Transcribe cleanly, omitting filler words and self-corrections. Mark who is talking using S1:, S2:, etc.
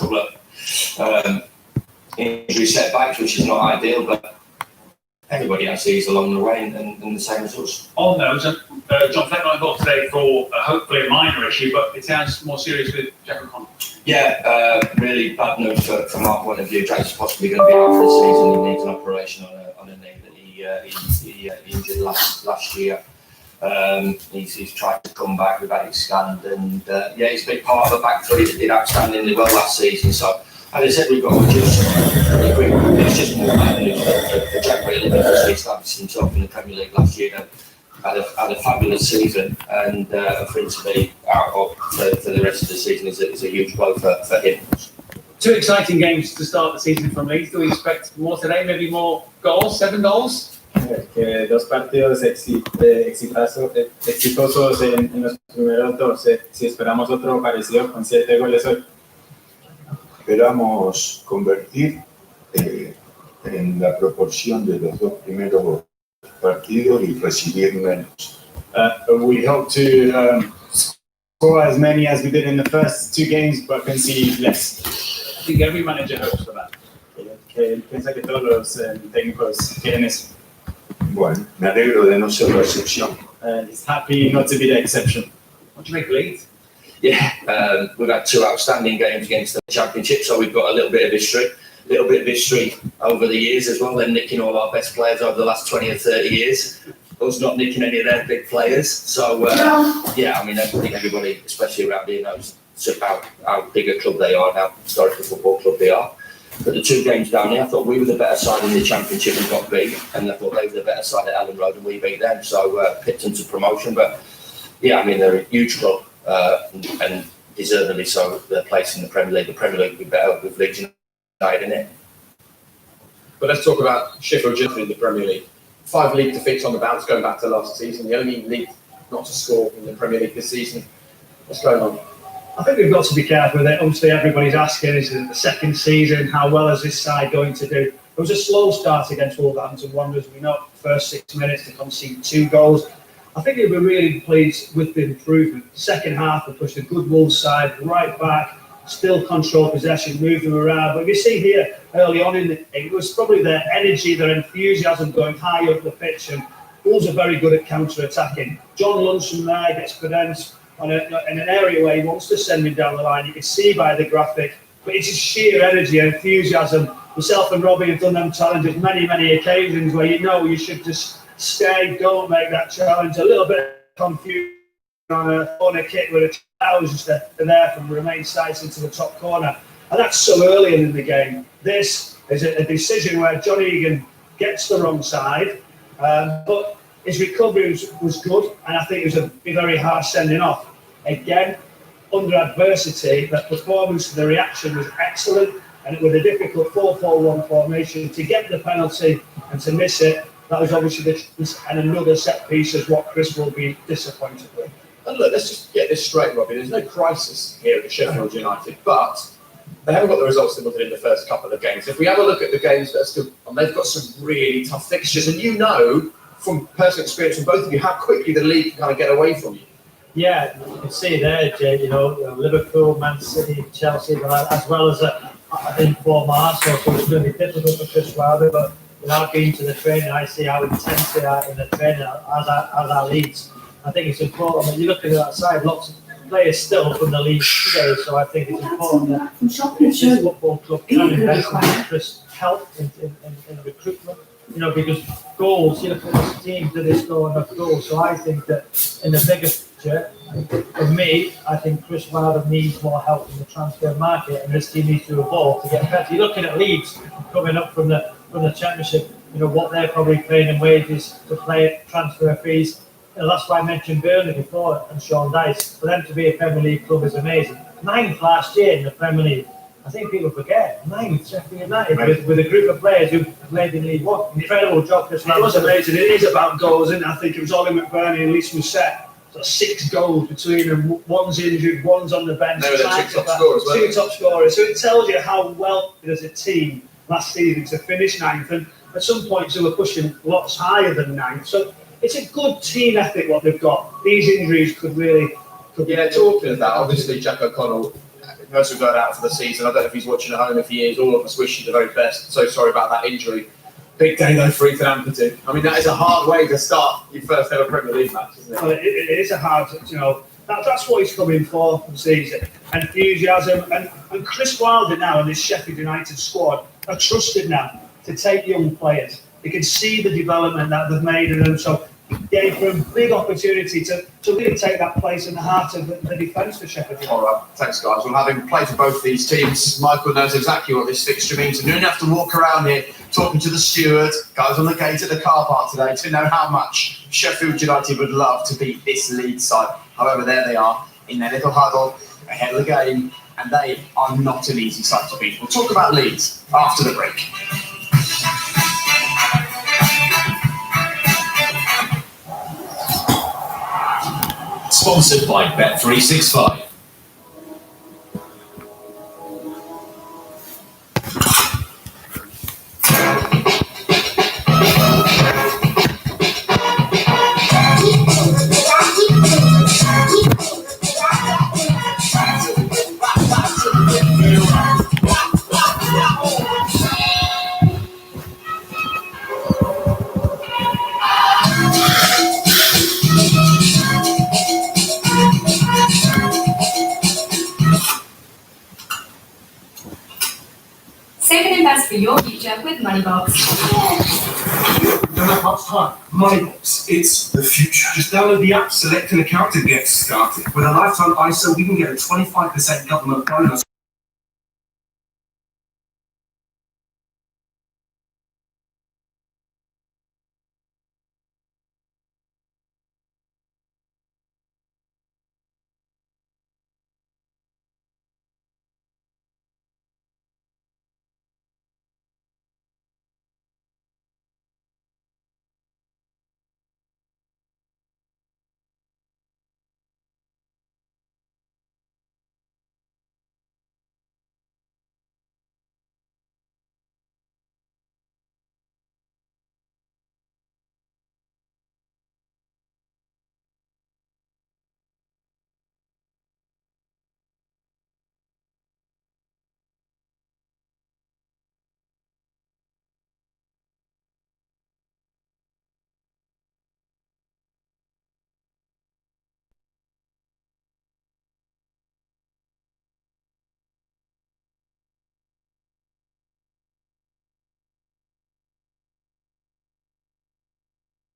S1: couple of injury setbacks, which is not ideal, but everybody has these along the way, and the same as us.
S2: On those, John Fleck got involved today for hopefully a minor issue, but it sounds more serious with Jack O'Connell.
S1: Yeah, really bad news from our point of view. Jack's possibly going to be out for the season. He needs an operation on a knee that he injured last year. He's tried to come back. We've had it scanned, and he's been part of a back three that did outstandingly well last season. So, as I said, we've got to just it's just more bad news for Jack really, because he established himself in the Premier League last year. Had a fabulous season, and for him to be out for the rest of the season is a huge blow for him.
S2: 2 exciting games to start the season from Leeds. Do we expect more today? Maybe more goals? 7 goals?
S3: Que 2 partidos exitosos en los primeros 2. Si esperamos otro parecido con 7 goles hoy.
S4: Esperamos convertir en la proporción de los 2 primeros partidos y recibir menos.
S3: We hope to score as many as we did in the first 2 games, but concede less.
S2: I think every manager hopes for that.
S3: Que piensa que todos los técnicos quieren eso.
S4: Bueno, me alegro de no ser la excepción.
S3: He's happy not to be the exception.
S2: What do you make of Leeds?
S1: Yeah, we've had 2 outstanding games against the Championship, so we've got a little bit of history over the years as well. They're nicking all our best players over the last 20 or 30 years. Us not nicking any of their big players. So, I think everybody, especially around here, knows how big a club they are and how historical football club they are. But the 2 games down here, I thought we were the better side in the Championship and got beat, and I thought they were the better side at Ellen Road and we beat them. So, picked them to promotion. But, they're a huge club. And deservedly so, their place in the Premier League. The Premier League would be better with Leeds United in it.
S5: But let's talk about Sheffield United in the Premier League. 5 league defeats on the bounce going back to last season. The only league not to score in the Premier League this season. What's going on?
S6: I think we've got to be careful with it. Obviously, everybody's asking, is it the second season? How well is this side going to do? It was a slow start against Wolverhampton Wanderers. We know first 6 minutes to concede 2 goals. I think we'll be really pleased with the improvement. Second half, we pushed a good Wolves side right back, still control possession, move them around. But you see here early on it was probably their energy, their enthusiasm going high up the pitch, and Wolves are very good at counter-attacking. John Lundstrom there gets Cadence in an area where he wants to send him down the line. You can see by the graphic, but it's just sheer energy and enthusiasm. Myself and Robbie have done them challenges many occasions where you should just stay, don't make that challenge. A little bit of confusion on a kick with a towel just there from remain sights into the top corner. And that's so early in the game. This is a decision where John Egan gets the wrong side, but his recovery was good, and I think it was a very harsh sending off. Again, under adversity, the performance, the reaction was excellent, and with a difficult 4-4-1 formation, to get the penalty and to miss it, that was obviously and another set piece is what Chris will be disappointed with.
S5: And look, let's just get this straight, Robbie. There's no crisis here at Sheffield United, but they haven't got the results they wanted in the first couple of games. If we have a look at the games that are still on, they've got some really tough fixtures, and you know from personal experience from both of you how quickly the league can kind of get away from you.
S7: Yeah, you can see there, Jay, Liverpool, Man City, Chelsea, as well as informed Arsenal, so it's going to be difficult for Chris Wilder, but without being to the training, I see how intense they are in the training as our Leeds. I think it's important that you look at that side, lots of players still from the league today, so I think it's important that this football club can invest in interest, help in recruitment, because goals, you look at this team, do they score enough goals? So I think that in the bigger picture, for me, I think Chris Wilder needs more help in the transfer market, and this team needs to evolve to get better. You're looking at Leeds coming up from the Championship, what they're probably paying in wages to play transfer fees. That's why I mentioned Burnley before and Sean Dyche. For them to be a Premier League club is amazing. 9th last year in the Premier League. I think people forget. 9th, Sheffield United, with a group of players who played in League One. Incredible job. It
S6: was amazing. It is about goals, isn't it? I think it was Ollie McBurney and Lisa Musset. So 6 goals between them. One's injured, one's on the bench.
S5: They were the 2 top scorers, weren't they?
S6: 2 top scorers. So it tells you how well as a team last season to finish 9th. And at some points they were pushing lots higher than 9th. So it's a good team ethic what they've got. These injuries could really...
S5: Talking of that, obviously Jack O'Connell As we're going out for the season, I don't know if he's watching at home. If he is, all of us wish you the very best. So sorry about that injury. Big day though for Ethan Ampadu. I mean, that is a hard way to start your first ever Premier League match, isn't it?
S6: Well, it is a hard, that's what he's coming for this season. Enthusiasm. And Chris Wilder now and his Sheffield United squad are trusted now to take young players. You can see the development that they've made in them. So it gave them a big opportunity to really take that place in the heart of the defence for Sheffield United.
S5: All right, thanks guys. Well, having played for both these teams, Michael knows exactly what this fixture means. And you don't have to walk around here talking to the steward, guys on the gate at the car park today, to know how much Sheffield United would love to beat this Leeds side. However, there they are in their little huddle ahead of the game, and they are not an easy side to beat. We'll talk about Leeds after the break.
S8: Sponsored by Bet365.
S9: Save and invest for your future with Moneybox.
S10: Don't have much time. Moneybox, it's the future. Just download the app, select an account and get started. With a lifetime ISA, we can get a 25% government bonus.